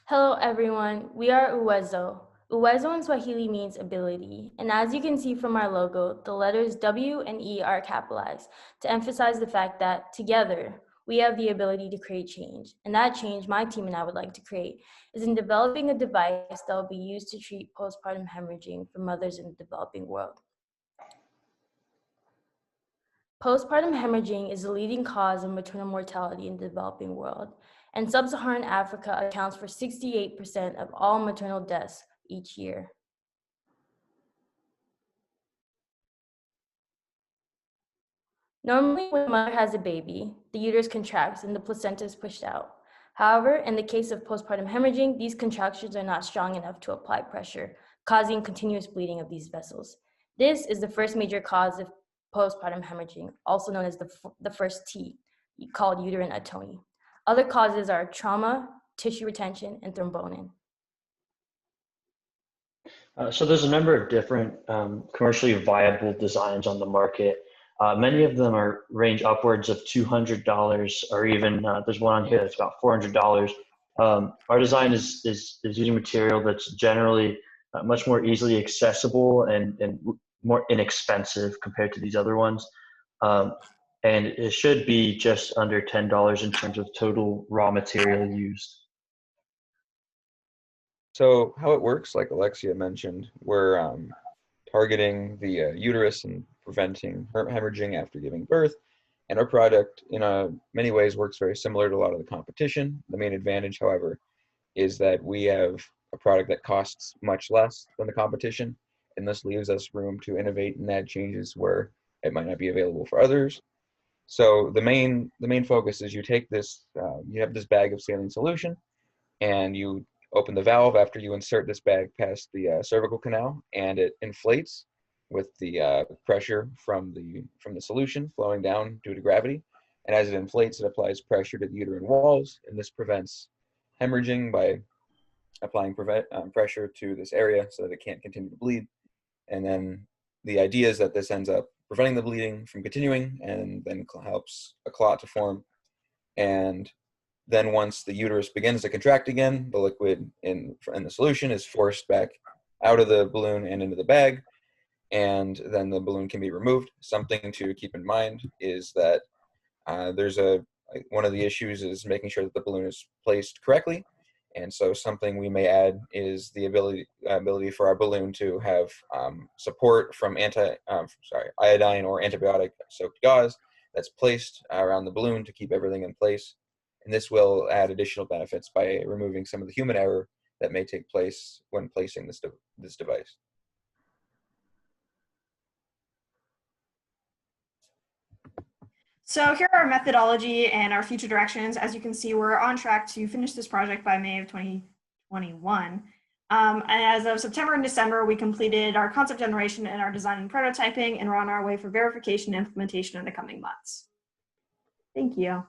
Hello everyone, we are Uwezo. Uwezo in Swahili means ability, and as you can see from our logo, the letters W and E are capitalized to emphasize the fact that together, we have the ability to create change. And that change my team and I would like to create is in developing a device that will be used to treat postpartum hemorrhaging for mothers in the developing world. Postpartum hemorrhaging is the leading cause of maternal mortality in the developing world, and sub-Saharan Africa accounts for 68% of all maternal deaths each year. Normally, when a mother has a baby, the uterus contracts and the placenta is pushed out. However, in the case of postpartum hemorrhaging, these contractions are not strong enough to apply pressure, causing continuous bleeding of these vessels. This is the first major cause of postpartum hemorrhaging, also known as the first T, called uterine atony. Other causes are trauma, tissue retention, and thrombonin. So there's a number of different commercially viable designs on the market. Many of them range upwards of $200, or even there's one on here that's about $400. Our design is using material that's generally much more easily accessible and more inexpensive compared to these other ones. And it should be just under $10 in terms of total raw material used. So how it works, like Alexia mentioned, we're targeting the uterus and preventing hemorrhaging after giving birth. And our product, in many ways, works very similar to a lot of the competition. The main advantage, however, is that we have a product that costs much less than the competition, and this leaves us room to innovate and add changes where it might not be available for others. So the main focus is you take this, you have this bag of saline solution, and you open the valve after you insert this bag past the cervical canal, and it inflates with the pressure from the solution flowing down due to gravity. And as it inflates, it applies pressure to the uterine walls, and this prevents hemorrhaging by applying pressure to this area so that it can't continue to bleed. And then the idea is that this ends up preventing the bleeding from continuing, and then helps a clot to form. And then once the uterus begins to contract again, the liquid in the solution is forced back out of the balloon and into the bag, and then the balloon can be removed. Something to keep in mind is that one of the issues is making sure that the balloon is placed correctly. And so something we may add is the ability for our balloon to have support from iodine or antibiotic soaked gauze that's placed around the balloon to keep everything in place. And this will add additional benefits by removing some of the human error that may take place when placing this device. So here are our methodology and our future directions. As you can see, we're on track to finish this project by May of 2021. And as of September and December, we completed our concept generation and our design and prototyping, and we're on our way for verification and implementation in the coming months. Thank you.